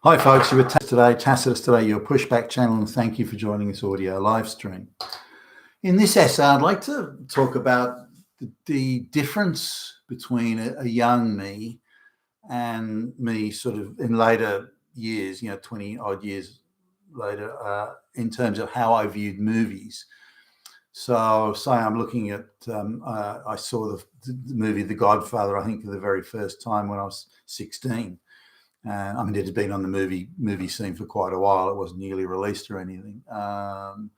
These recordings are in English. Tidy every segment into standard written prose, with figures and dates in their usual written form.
Hi, folks. You were Tacitus today, your pushback channel, and thank you for joining this audio live stream. In this essay, I'd like to talk about the difference between a young me and me sort of in later years, 20 odd years later, in terms of how I viewed movies. So say I'm looking at, I saw the movie The Godfather, I think for the very first time when I was 16. I mean, it had been on the movie scene for quite a while. It wasn't newly released or anything. And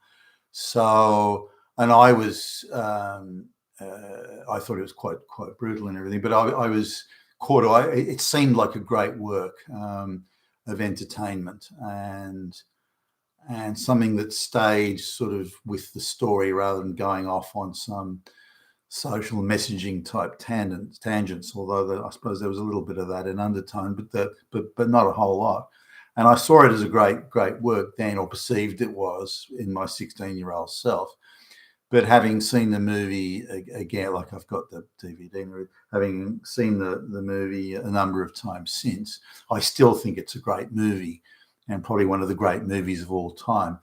I was, I thought it was quite brutal and everything, but I was caught. It seemed like a great work of entertainment and something that stayed sort of with the story rather than going off on some social messaging type tangents. Although I suppose there was a little bit of that in undertone, but not a whole lot. And I saw it as a great work then, or perceived it was in my 16-year-old self. But having seen the movie again, like I've got the DVD, having seen the movie a number of times since, I still think it's a great movie and probably one of the great movies of all time.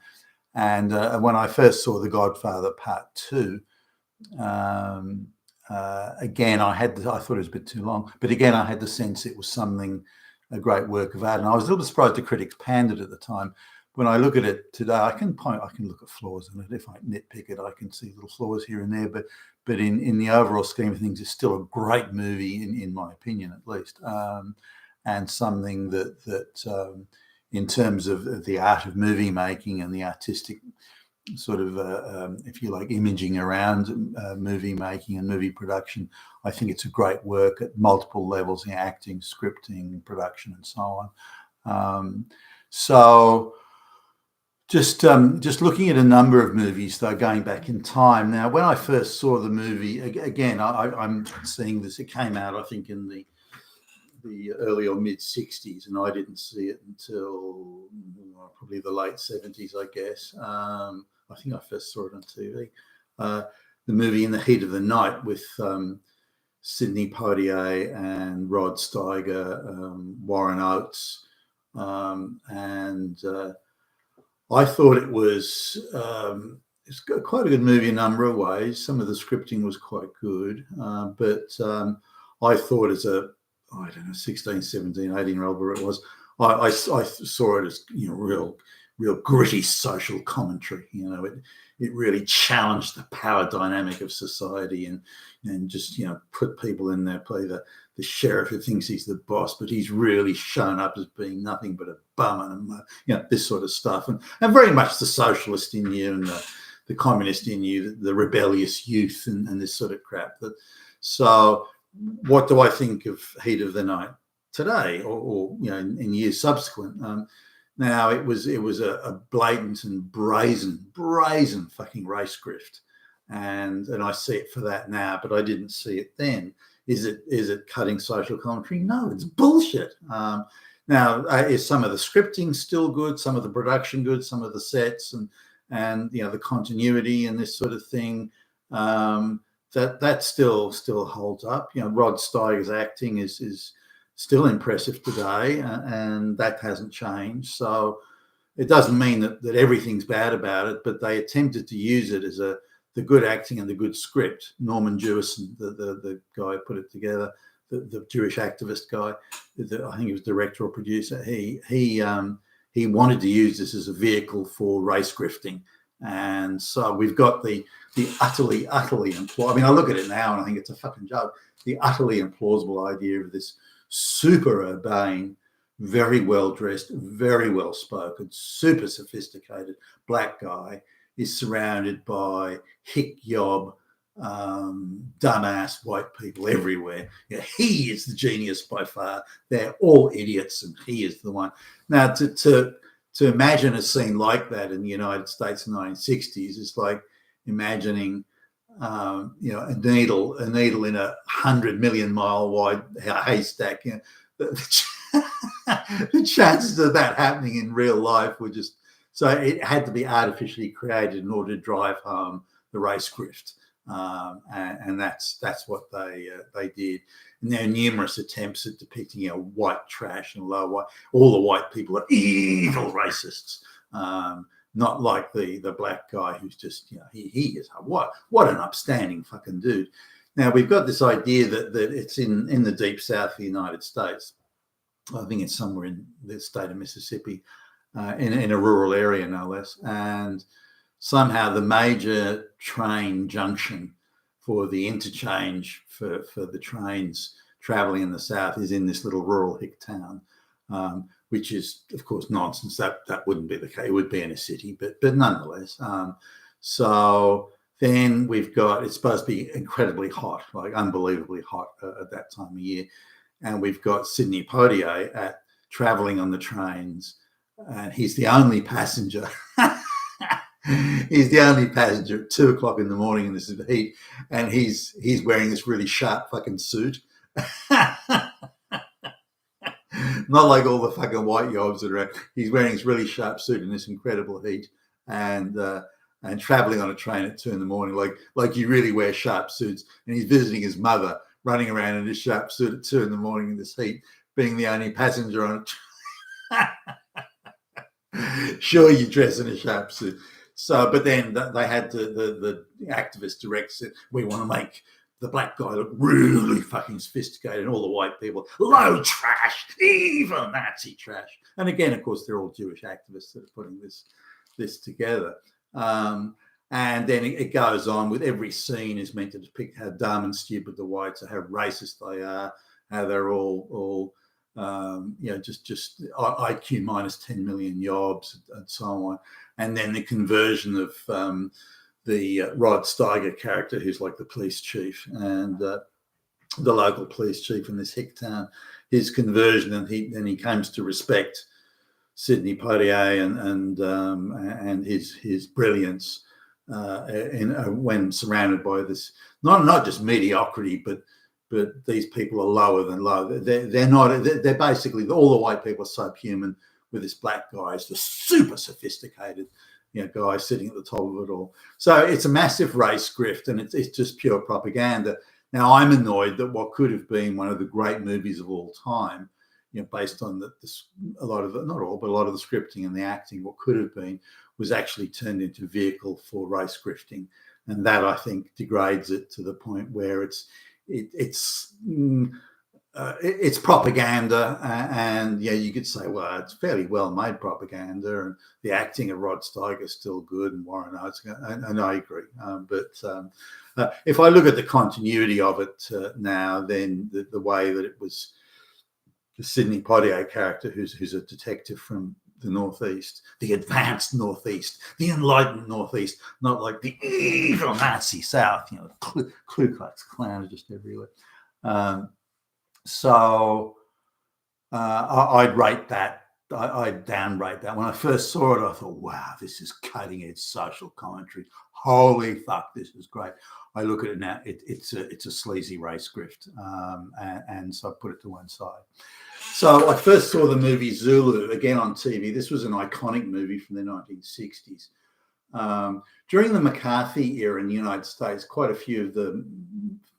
And when I first saw The Godfather Part 2, again, I thought it was a bit too long, but again, I had the sense it was a great work of art. And I was a little surprised the critics panned it at the time. When I look at it today, I can look at flaws in it. If I nitpick it, I can see little flaws here and there, but in the overall scheme of things, it's still a great movie in my opinion, at least. And something that in terms of the art of movie making and the artistic sort of, if you like, imaging around movie making and movie production, I think it's a great work at multiple levels: acting, scripting, production, and so on. So just looking at a number of movies, though, going back in time. Now, when I first saw the movie, again, I'm seeing this. It came out, I think, in the early or mid 60s, and I didn't see it until probably the late 70s, I guess. I think I first saw it on TV. The movie In the Heat of the Night with Sidney Poitier and Rod Steiger, Warren Oates, and I thought it was it's got quite a good movie in a number of ways. Some of the scripting was quite good, but I thought as a, I don't know, 16, 17, 18-year-old, where it was, I saw it as, real gritty social commentary. It really challenged the power dynamic of society and just, put people in there, play the sheriff who thinks he's the boss, but he's really shown up as being nothing but a bum, and this sort of stuff. And very much the socialist in you and the communist in you, the rebellious youth and this sort of crap. So what do I think of Heat of the Night today, or in years subsequent? Now it was a blatant and brazen fucking race grift, and I see it for that now, but I didn't see it then. Is it cutting social commentary? No, it's bullshit. Now, is some of the scripting still good? Some of the production good? Some of the sets and the continuity and this sort of thing. That still holds up. Rod Steiger's acting is still impressive today, and that hasn't changed. So it doesn't mean that everything's bad about it, but they attempted to use it as the good acting and the good script. Norman Jewison, the guy who put it together, the Jewish activist guy, I think he was director or producer. He wanted to use this as a vehicle for race grifting. And so we've got the utterly implausible. I mean, I look at it now and I think it's a fucking joke. The utterly implausible idea of this super urbane, very well dressed, very well spoken, super sophisticated black guy is surrounded by hick yob, dumbass white people everywhere. He is the genius by far. They're all idiots, and he is the one. Now, to imagine a scene like that in the United States in the 1960s is like imagining, a needle in a 100 million mile wide haystack. The chances of that happening in real life were just, so it had to be artificially created in order to drive home the race grift. and that's what they did. And there are numerous attempts at depicting white trash and low white. All the white people are evil racists, not like the black guy who's just he is what an upstanding fucking dude. Now we've got this idea that it's in the deep south of the United States. I think it's somewhere in the state of Mississippi, in a rural area no less, and somehow the major train junction for the interchange for the trains traveling in the south is in this little rural hick town, which is, of course, nonsense. That wouldn't be the case. It would be in a city, but nonetheless. So then we've got, it's supposed to be incredibly hot, like unbelievably hot at that time of year. And we've got Sidney Poitier traveling on the trains, and he's the only passenger. He's the only passenger at 2:00 in the morning in this heat, and he's wearing this really sharp fucking suit. Not like all the fucking white yobs that are around. He's wearing this really sharp suit in this incredible heat, and traveling on a train at 2 in the morning, like you really wear sharp suits. And he's visiting his mother, running around in his sharp suit at 2 in the morning in this heat, being the only passenger on it. Sure, you dress in a sharp suit. So, but then they had the activist direct said, we want to make the black guy look really fucking sophisticated, and all the white people, low trash, evil Nazi trash. And again, of course, they're all Jewish activists that are putting this together. And then it goes on with every scene is meant to depict how dumb and stupid the whites are, how racist they are, how they're all just IQ minus 10 million yobs and so on. And then the conversion of the Rod Steiger character, who's like the police chief and the local police chief in this hick town, his conversion, and he comes to respect Sidney Poitier and his brilliance when surrounded by this not just mediocrity, but these people are lower than low. They're basically, all the white people are subhuman, with this black guy is the super sophisticated guy sitting at the top of it all. So it's a massive race grift, and it's just pure propaganda. Now I'm annoyed that what could have been one of the great movies of all time, based on a lot of the scripting and the acting, what could have been was actually turned into a vehicle for race grifting, and that I think degrades it to the point where it's propaganda, and you could say, well, it's fairly well made propaganda, and the acting of Rod Steiger is still good, and Warren Oates, and I agree. But if I look at the continuity of it now, then the way that it was the Sidney Poitier character, who's a detective from the Northeast, the advanced Northeast, the enlightened Northeast, not like the evil Nazi South, Ku Klux Klan are just everywhere. So I'd rate that. I'd downrate that. When I first saw it, I thought, wow, this is cutting edge social commentary. Holy fuck, this is great. I look at it now, it's a sleazy race grift. And so I put it to one side. So I first saw the movie Zulu again on TV. This was an iconic movie from the 1960s. During the McCarthy era in the United States, quite a few of the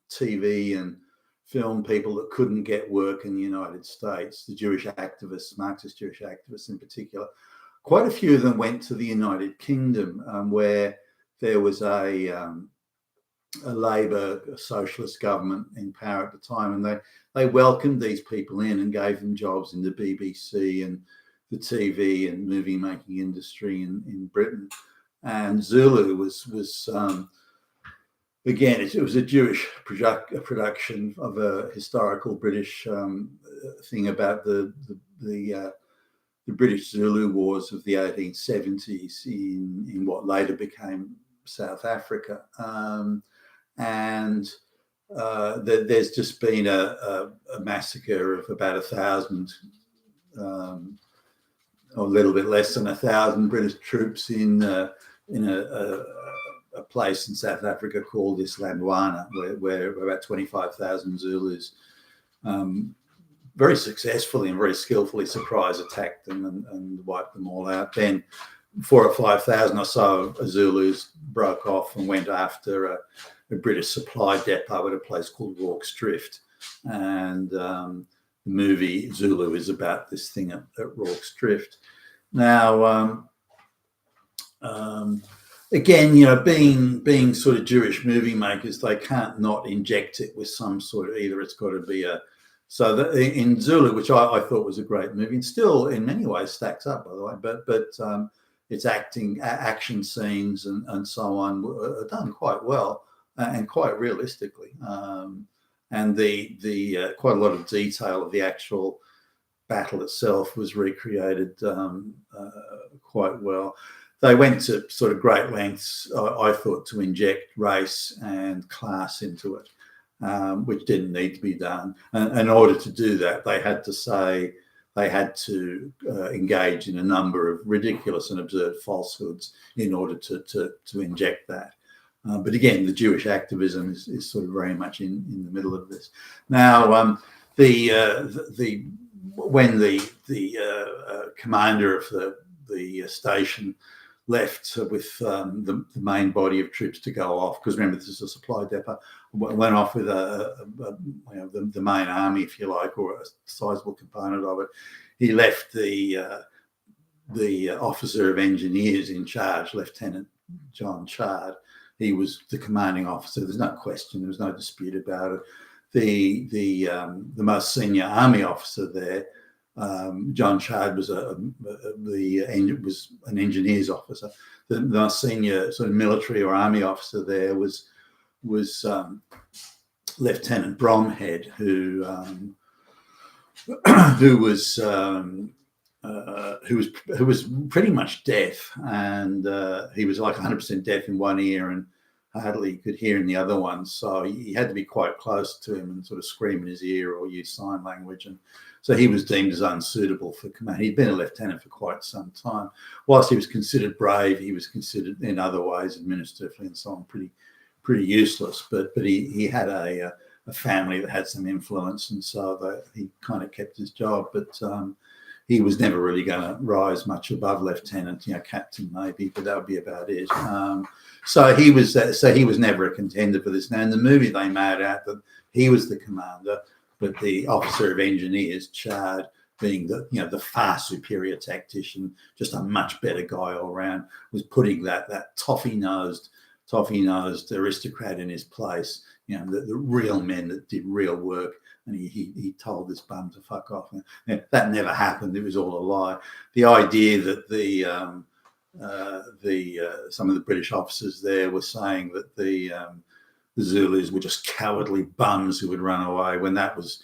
TV and film people that couldn't get work in the United States, the Jewish activists, Marxist Jewish activists in particular, quite a few of them went to the United Kingdom, where there was a Labour, a socialist government in power at the time, and they welcomed these people in and gave them jobs in the BBC and the TV and movie making industry in Britain. And Zulu was again, it was a Jewish production of a historical British thing about the British Zulu Wars of the 1870s in what later became South Africa. And there's just been a massacre of about 1,000, or a little bit less than 1,000 British troops in a place in South Africa called Islandwana, where about 25,000 Zulus very successfully and very skillfully surprise attacked them and wiped them all out. Then 4,000 or 5,000 or so Zulus broke off and went after a British supply depot at a place called Rorke's Drift, and the movie Zulu is about this thing at Rorke's Drift. Now, again, being sort of Jewish movie makers, they can't not inject it with some sort of, either it's got to be in Zulu, which I thought was a great movie, and still in many ways stacks up, by the way, but its action scenes and so on are done quite well and quite realistically, and the quite a lot of detail of the actual battle itself was recreated quite well. They went to sort of great lengths, I thought, to inject race and class into it, which didn't need to be done. And in order to do that, they had to engage in a number of ridiculous and absurd falsehoods in order to inject that. But again, the Jewish activism is sort of very much in the middle of this. Now, when the commander of the station left with the main body of troops to go off, because remember this is a supply depot, went off with the main army, if you like, or a sizable component of it. He left the officer of engineers in charge, Lieutenant John Chard. He was the commanding officer. There's no question. There was no dispute about it. The most senior army officer there, John Chard, was an engineers officer. The most senior sort of military or army officer there was Lieutenant Bromhead, who was pretty much deaf, and he was like 100% deaf in one ear and hardly could hear in the other one. So he had to be quite close to him and sort of scream in his ear or use sign language. And so he was deemed as unsuitable for command. He'd been a lieutenant for quite some time. Whilst he was considered brave, he was considered in other ways, administratively and so on, pretty useless. But he had a family that had some influence, and so he kind of kept his job. But he was never really going to rise much above lieutenant, captain maybe, but that would be about it. So he was never a contender for this. Now in the movie they made out that he was the commander, but the officer of engineers, Chard, being the far superior tactician, just a much better guy all around, was putting that toffee-nosed aristocrat in his place. The real men that did real work. And he told this bum to fuck off. And that never happened. It was all a lie. The idea that some of the British officers there were saying that the Zulus were just cowardly bums who would run away, when it was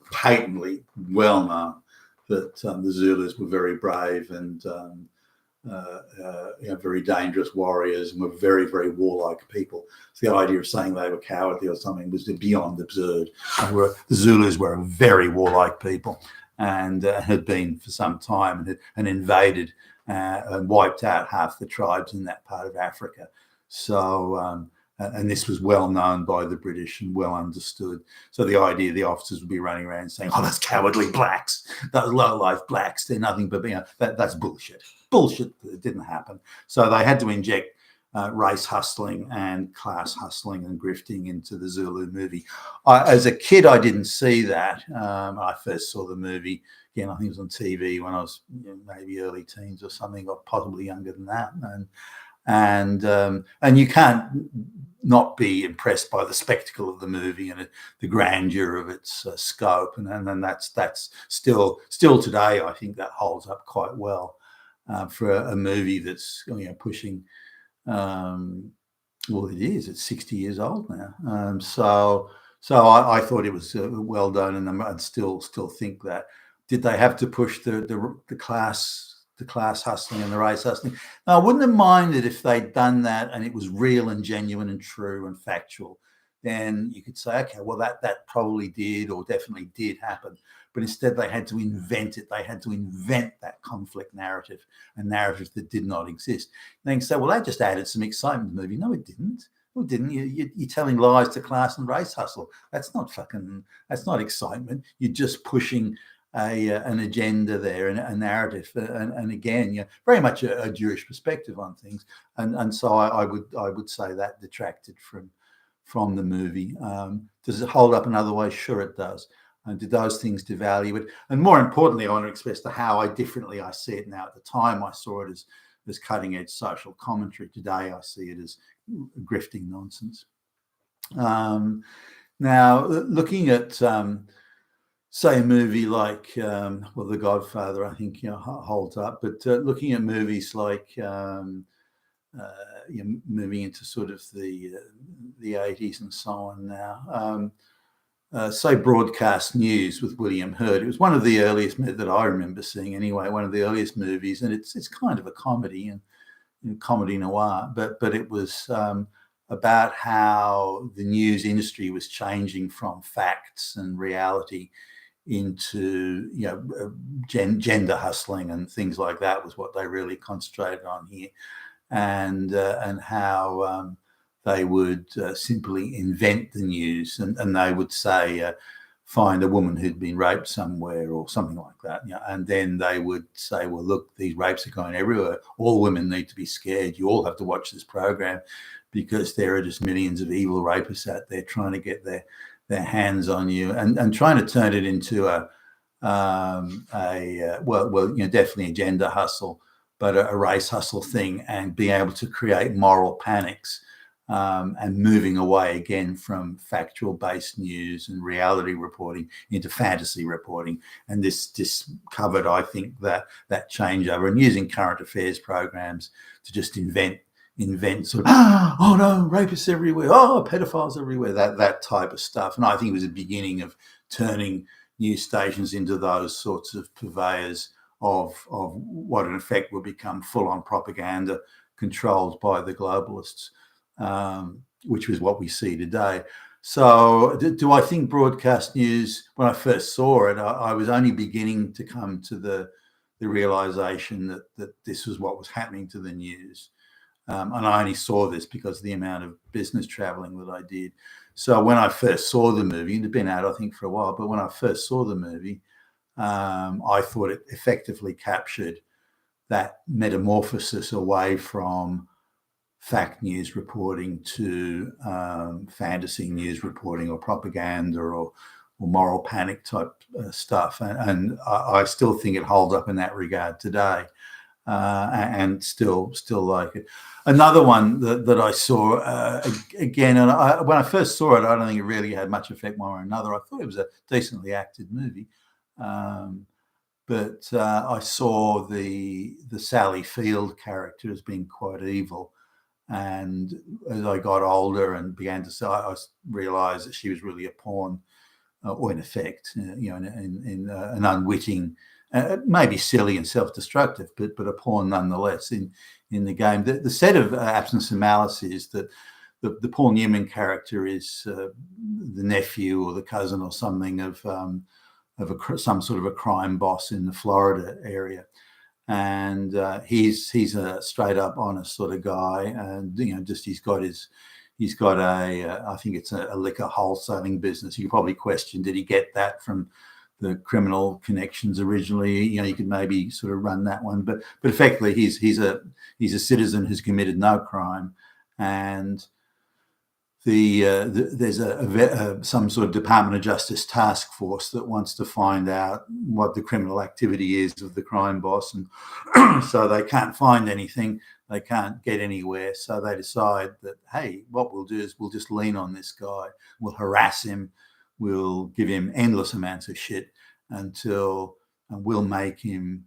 patently well known that the Zulus were very brave and very dangerous warriors and were very, very warlike people. So the idea of saying they were cowardly or something was beyond absurd. The Zulus were very warlike people and had been for some time and invaded and wiped out half the tribes in that part of Africa. So, and this was well known by the British and well understood. So the idea the officers would be running around saying, "Oh, those cowardly blacks, those low-life blacks, they're nothing but that's bullshit." Bullshit. It didn't happen. So they had to inject race hustling and class hustling and grifting into the Zulu movie. As a kid, I didn't see that. I first saw the movie, again, I think it was on TV when I was maybe early teens or something, or possibly younger than that. And you can't not be impressed by the spectacle of the movie and the grandeur of its scope. And then that's still today, I think that holds up quite well. For a movie that's pushing, it is. It's 60 years old now. So I thought it was well done, and I still think that. Did they have to push the class hustling and the race hustling? Now, I wouldn't have minded if they'd done that and it was real and genuine and true and factual. Then you could say, okay, well that probably did or definitely did happen. But instead, they had to invent it. They had to invent that conflict narrative, a narrative that did not exist. And then you say, well, that just added some excitement to the movie. No, it didn't. Well, it didn't. You're telling lies to class and race hustle. That's not excitement. You're just pushing an agenda there and a narrative, and again, very much a Jewish perspective on things, and so I would say that detracted from the movie. Does it hold up in other ways? Sure, it does. And did those things devalue it? And more importantly, I want to express how differently I see it now. At the time, I saw it as cutting edge social commentary. Today, I see it as grifting nonsense. Now, looking at say a movie like The Godfather, I think holds up. But looking at movies like moving into sort of the 80s and so on now. Say broadcast news with William Hurt. It was one of the earliest that I remember seeing anyway, one of the earliest movies, and it's kind of a comedy and comedy noir, but it was about how the news industry was changing from facts and reality into gender hustling and things like that was what they really concentrated on here, and how they would simply invent the news, and they would say, find a woman who'd been raped somewhere or something like that. And then they would say, well, look, these rapes are going everywhere. All women need to be scared. You all have to watch this program because there are just millions of evil rapists out there trying to get their hands on you, and trying to turn it into definitely a gender hustle, but a race hustle thing, and being able to create moral panics. And moving away again from factual-based news and reality reporting into fantasy reporting, and this covered, I think, that changeover, and using current affairs programs to just invent sort of oh no, rapists everywhere, oh pedophiles everywhere, that type of stuff. And I think it was the beginning of turning news stations into those sorts of purveyors of what in effect will become full-on propaganda controlled by the globalists. Which was what we see today. So do I think broadcast news, when I first saw it, I was only beginning to come to the realization that this was what was happening to the news. And I only saw this because of the amount of business traveling that I did. So when I first saw the movie, it had been out, I think, for a while, but when I first saw the movie, I thought it effectively captured that metamorphosis away from fact news reporting to fantasy news reporting or propaganda or moral panic type stuff. And I still think it holds up in that regard today, and still like it. Another one that I saw again, and when I first saw it, I don't think it really had much effect one way or another. I thought it was a decently acted movie. But I saw the Sally Field character as being quite evil. And as I got older and began to say, I realised that she was really a pawn, or in effect, in an unwitting, maybe silly and self-destructive, but a pawn nonetheless in the game. The set of Absence and Malice is that the Paul Newman character is the nephew or the cousin or something of some sort of a crime boss in the Florida area. And he's a straight up honest sort of guy, and he's got I think it's a liquor wholesaling business. You could probably question, did he get that from the criminal connections originally? You could maybe sort of run that one, but effectively he's a citizen who's committed no crime, and there's some sort of Department of Justice task force that wants to find out what the criminal activity is of the crime boss, and so they can't find anything, they can't get anywhere, so they decide that, hey, what we'll do is we'll just lean on this guy, we'll harass him, we'll give him endless amounts of shit until we'll make him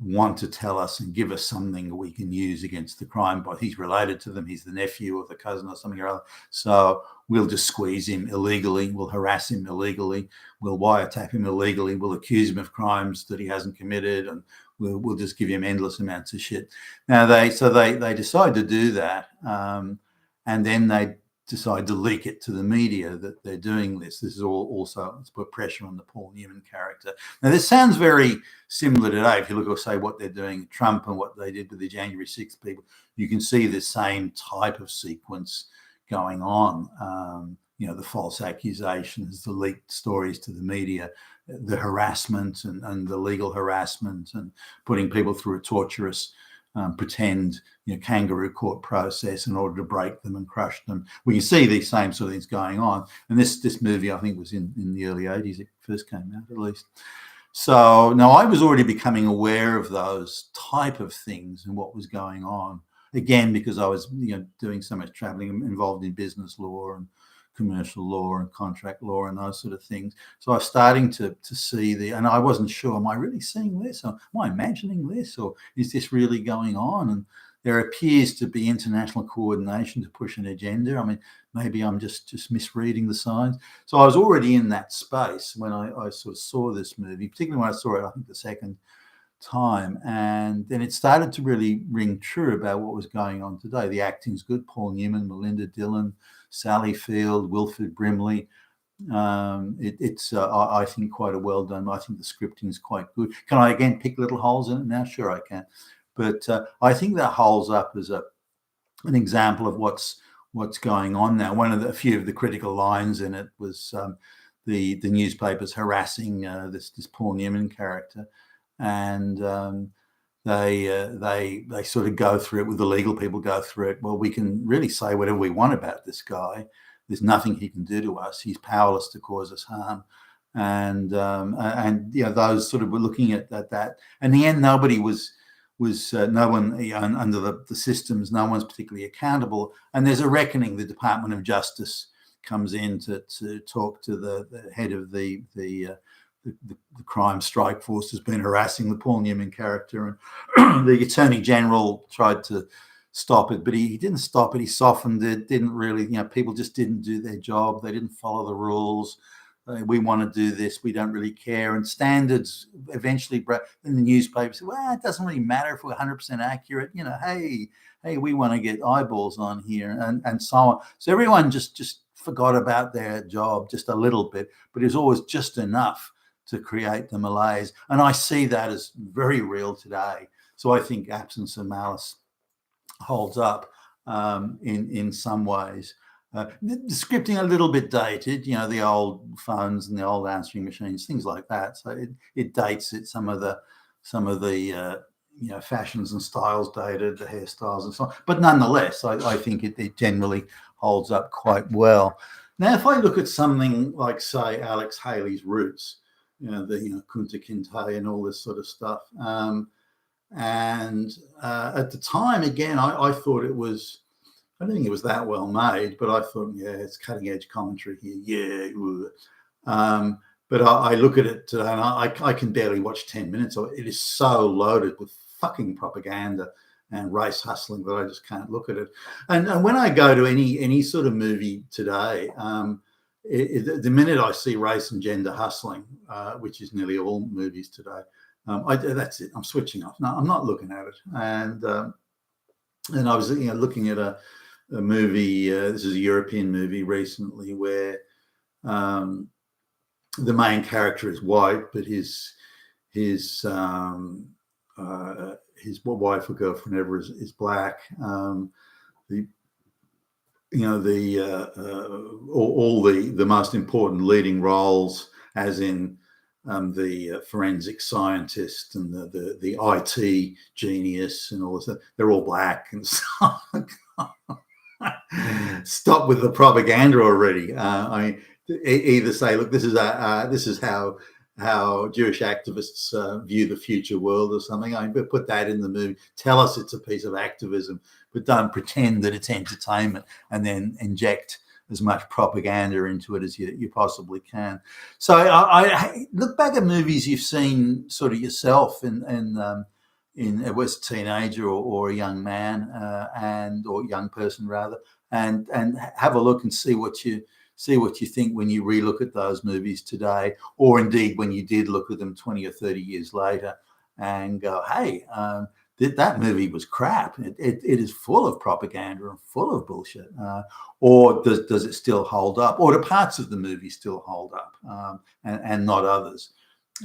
want to tell us and give us something we can use against the crime boss. He's related to them. He's the nephew or the cousin or something or other. So we'll just squeeze him illegally. We'll harass him illegally. We'll wiretap him illegally. We'll accuse him of crimes that he hasn't committed, and we'll just give him endless amounts of shit. Now they decide to do that, and then they decide to leak it to the media that they're doing this. This is all also to put pressure on the Paul Newman character. Now, this sounds very similar today. If you look at, say, what they're doing, Trump and what they did with the January 6th people, you can see the same type of sequence going on. the false accusations, the leaked stories to the media, the harassment and the legal harassment, and putting people through a torturous pretend kangaroo court process in order to break them and crush them. We can see these same sort of things going on. And this movie, I think, was in the early 80s. It first came out, at least. So now I was already becoming aware of those type of things and what was going on. Again, because I was doing so much traveling, involved in business law and commercial law and contract law and those sort of things. So I was starting to see and I wasn't sure, am I really seeing this? Or am I imagining this? Or is this really going on? And there appears to be international coordination to push an agenda. I mean, maybe I'm just misreading the signs. So I was already in that space when I sort of saw this movie, particularly when I saw it, I think, the second time. And then it started to really ring true about what was going on today. The acting's good. Paul Newman, Melinda Dillon, Sally Field, Wilford Brimley. It's I think, quite a well done. I think the scripting is quite good. Can I again pick little holes in it now? Sure, I can. But I think that holds up as an example of what's going on now. A few of the critical lines in it was the newspapers harassing this Paul Newman character, and they sort of go through it with the legal people. Go through it. Well, we can really say whatever we want about this guy. There's nothing he can do to us. He's powerless to cause us harm. And those sort of were looking at that. In the end, nobody was no one under the systems. No one's particularly accountable. And there's a reckoning. The Department of Justice comes in to talk to the head of the crime strike force, has been harassing the Paul Newman character, and the Attorney General tried to stop it, but he didn't stop it. He softened it. Didn't really, people just didn't do their job. They didn't follow the rules. We want to do this. We don't really care. And standards eventually in the newspaper said, well, it doesn't really matter if we're 100% accurate. Hey, we want to get eyeballs on here, and so on. So everyone just forgot about their job just a little bit, but it was always just enough to create the malaise. And I see that as very real today. So I think Absence of Malice holds up in some ways. The scripting a little bit dated, the old phones and the old answering machines, things like that. So it dates it. Some of the fashions and styles dated, the hairstyles and so on. But nonetheless, I think it generally holds up quite well. Now, if I look at something like, say, Alex Haley's Roots, the Kunta Kinte and all this sort of stuff. And at the time, again, I thought it was, I don't think it was that well made, but I thought, yeah, it's cutting edge commentary here. Yeah. But I look at it today and I can barely watch 10 minutes of it. It is so loaded with fucking propaganda and race hustling that I just can't look at it. And when I go to any sort of movie today, the minute I see race and gender hustling, which is nearly all movies today, that's it. I'm switching off. No, I'm not looking at it. And I was looking at a movie. This is a European movie recently where the main character is white, but his wife or girlfriend ever is black. All the most important leading roles, as in the forensic scientist and the IT genius and all this, they're all black. And so stop with the propaganda already. I mean, either say, look, this is how Jewish activists view the future world or something. I mean, put that in the movie. Tell us it's a piece of activism, but don't pretend that it's entertainment and then inject as much propaganda into it as you possibly can. So I look back at movies you've seen sort of yourself in as a teenager or a young man or young person rather, and have a look and see what you think when you relook at those movies today, or indeed when you did look at them 20 or 30 years later and go, hey, that movie was crap. It is full of propaganda and full of bullshit. Or does it still hold up? Or do parts of the movie still hold up and not others?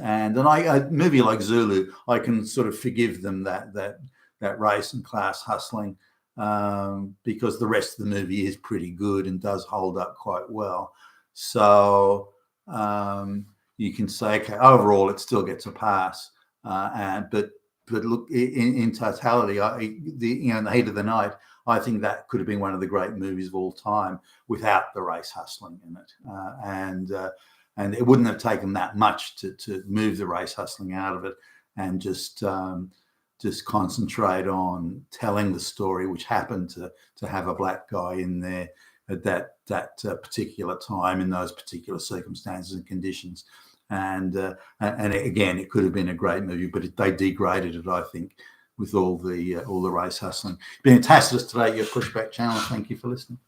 And a movie like Zulu, I can sort of forgive them that race and class hustling. because the rest of the movie is pretty good and does hold up quite well. So you can say, okay, overall it still gets a pass, but look, in totality, in the heat of the night, I think that could have been one of the great movies of all time without the race hustling in it, and it wouldn't have taken that much to move the race hustling out of it and just concentrate on telling the story, which happened to have a black guy in there at that particular time in those particular circumstances and conditions. And again, it could have been a great movie, but they degraded it, I think, with all the race hustling. Been fantastic today, your Pushback channel. Thank you for listening.